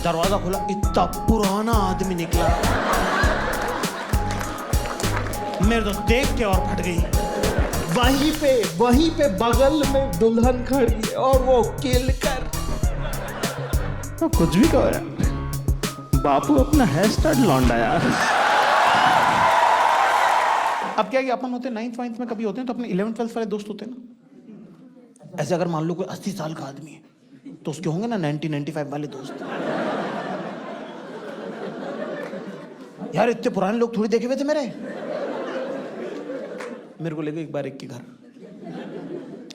दरवाजा खुला, इतना पुराना आदमी निकला, मेरे तो देख के और फट गई। वहीं पे बगल में दुल्हन खड़ी है और वो किल कर। तो कुछ भी कहो यार, बापू अपना हेयर स्टाइल लौंडा यार। अब क्या अपन होते 9th 9th में कभी होते हैं तो अपने 11th 12th वाले दोस्त होते हैं ना। ऐसे अगर मान लो कोई 80 साल का आदमी है तो उसके होंगे ना 90-95 वाले दोस्त। यार इतने पुराने लोग थोड़ी देखे हुए थे मेरे को ले गए एक बार एक के घर,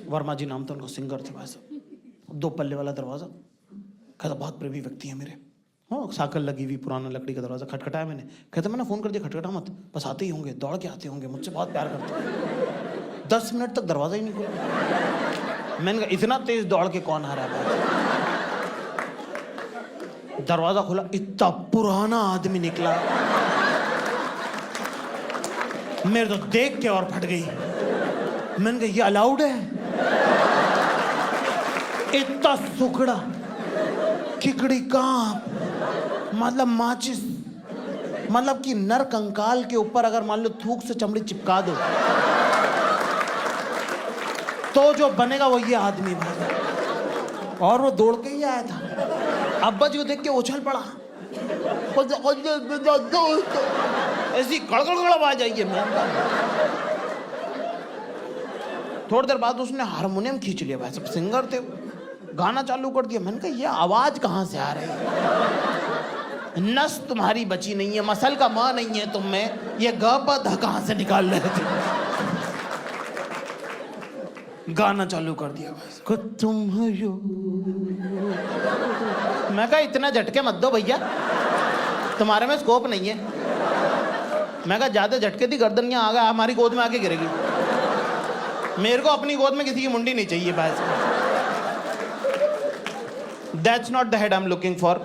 वर्मा जी नाम था उनका, सिंगर थे भाई साहब, 2 पल्ले वाला दरवाजा। कहता बहुत प्रेमी व्यक्ति है मेरे, हाँ साकल लगी हुई, पुराना लकड़ी का दरवाजा। खटखटाया मैंने, कहता मैंने फोन कर दिया खटखटा मत, बस आते ही होंगे, दौड़ के आते होंगे, मुझसे बहुत प्यार करते हैं। 10 मिनट तक दरवाजा ही नहीं खुला। मैंने कहा इतना तेज दौड़ के कौन आ रहा है। दरवाजा खुला, इतना पुराना आदमी निकला, मेरे तो देख के और फट गई। मैंने कहा ये अलाउड है? इतना सुखड़ा, किकड़ी कांप, मतलब माचिस, मतलब कि नर कंकाल के ऊपर अगर मान लो थूक से चमड़ी चिपका दो तो जो बनेगा वो ये आदमी भाई। और वो दौड़ के ही आया था। अब्बा जी को देख के उछल पड़ा, ऐसी गड़गड़ आवाज आई है। थोड़ी देर बाद उसने हारमोनियम खींच लिया भाई, सब सिंगर थे, गाना चालू कर दिया। मैंने कहा ये आवाज कहां से आ रही है? नस तुम्हारी बची नहीं है, मसल का मां नहीं है तुम में, ये ग प ध कहां से निकाल रहे थे? गाना चालू कर दिया भाई, तुम हो यो। मैं कहा इतना झटके मत दो भैया, तुम्हारे में स्कोप नहीं है। मैं कहा ज्यादा झटके दी गर्दन यहाँ आ गया, हमारी गोद में आके गिरेगी। मेरे को अपनी गोद में किसी की मुंडी नहीं चाहिए भाई। That's not the head I'm looking for.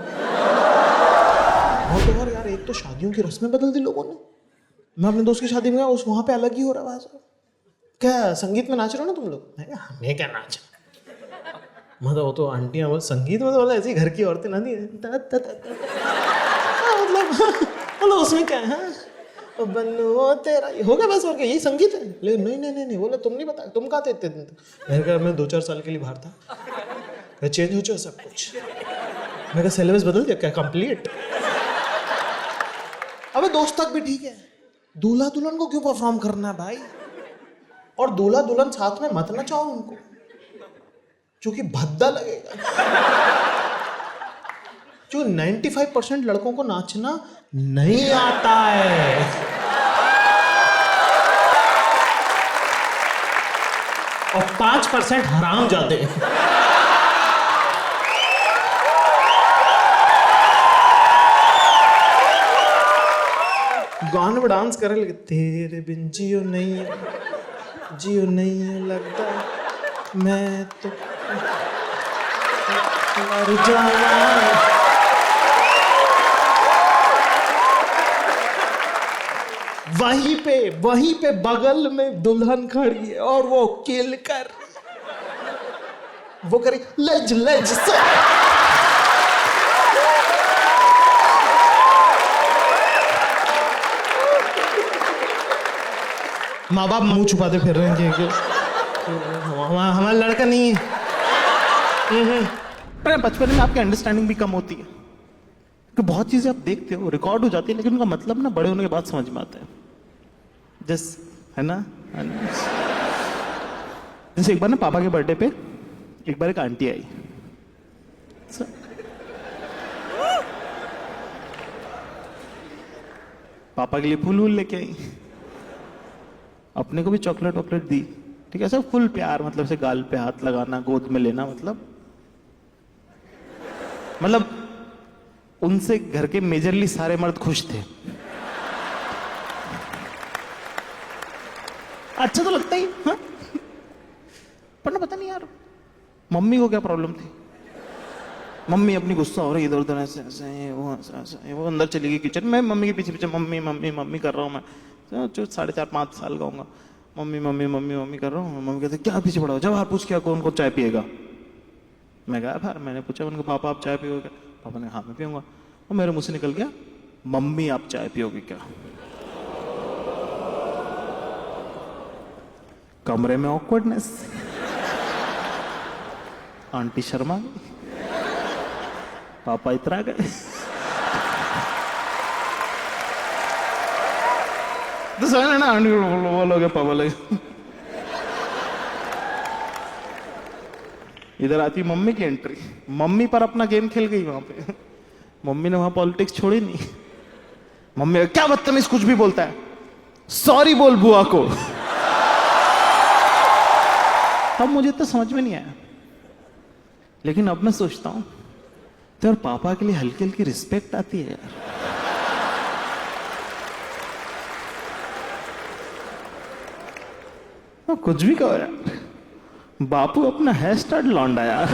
और तो यार एक तो शादियों की रस्में बदल दी लोगों ने। मैं अपने दोस्त की शादी में गया, उस वहां पे अलग ही हो रहा है भाई। क्या संगीत में नाच रहे हो ना तुम लोग? मैं कहा हमें क्या नाच, मतलब वो तो आंटियां बोल संगीत में तो मतलब ऐसी घर की औरतें ना दी मतलब उसमें क्या है, बनो तेरा हो गया बस, और क्या यही संगीत है? लेकिन नहीं बोले तुम नहीं बता, तुम कहाँ थे इतने दिन तक? मेरे घर में 2-4 साल के लिए बाहर था, चेंज हो चुका सब कुछ। मैं सिलेबस बदल दिया क्या? कंप्लीट। अबे दोस्त तक भी ठीक है, दूल्हा दुल्हन को क्यों परफॉर्म करना है भाई? और दूल्हा दुल्हन साथ में मत नचाओ उनको, क्योंकि भद्दा लगेगा। जो 95% लड़कों को नाचना नहीं आता है, और 5% हराम जाते हैं। गाने में डांस करे, लेकिन तेरे बिन जियो नहीं लगता, मैं तो मर जाऊं। वहीं पे बगल में दुल्हन खड़ी है और वो किल कर, वो करे लज से। माँ बाप मुंह छुपाते फिर रहे हैं कि हमारा लड़का नहीं है। पर बचपन में आपकी अंडरस्टैंडिंग भी कम होती है कि बहुत चीजें आप देखते हो, रिकॉर्ड हो जाती है, लेकिन उनका मतलब ना बड़े होने के बाद समझ में आता है। है ना? जैसे एक बार ना पापा के बर्थडे पे एक बार एक आंटी आई, पापा के लिए फूल वूल लेके आई, अपने को भी चॉकलेट वॉकलेट दी, ठीक है, सब फुल प्यार, मतलब से गाल पे हाथ लगाना, गोद में लेना, मतलब उनसे घर के मेजरली सारे मर्द खुश थे। अच्छा तो लगता ही, हाँ? पर ना पता नहीं यार मम्मी को क्या प्रॉब्लम थी। मम्मी अपनी गुस्सा हो रही, इधर उधर ऐसे ऐसे वो अंदर चली गई किचन में, मम्मी के पीछे पीछे मम्मी मम्मी मम्मी कर रहा हूँ मैं, जो 4.5-5 साल का होगा, मम्मी मम्मी मम्मी मम्मी कर रहा हूँ। मम्मी कहते क्या पीछे पड़ा हो, जब बाहर पूछ क्या कौन को चाय पिएगा। मैं कहा बाहर, मैंने पूछा उनको पापा आप चाय पियोगे? पापा ने हाँ मैं पीऊंगा। और मेरे मुंह से निकल गया, मम्मी आप चाय पियोगी क्या? कमरे में ऑकवर्डनेस, आंटी शर्मा गई, पापा इतरा गए। तो समझ ना, आंटी बोलोगे, पापा लगे। इधर आती मम्मी की एंट्री, मम्मी पर अपना गेम खेल गई वहां पे। मम्मी ने वहां पॉलिटिक्स छोड़ी नहीं। मम्मी क्या बदतमीज कुछ भी बोलता है, सॉरी बोल बुआ को। तब मुझे तो समझ में नहीं आया, लेकिन अब मैं सोचता हूं तो यार पापा के लिए हल्की हल्की रिस्पेक्ट आती है यार। तो कुछ भी कहो यार, बापू अपना हेयर स्टाइल लौंडा यार।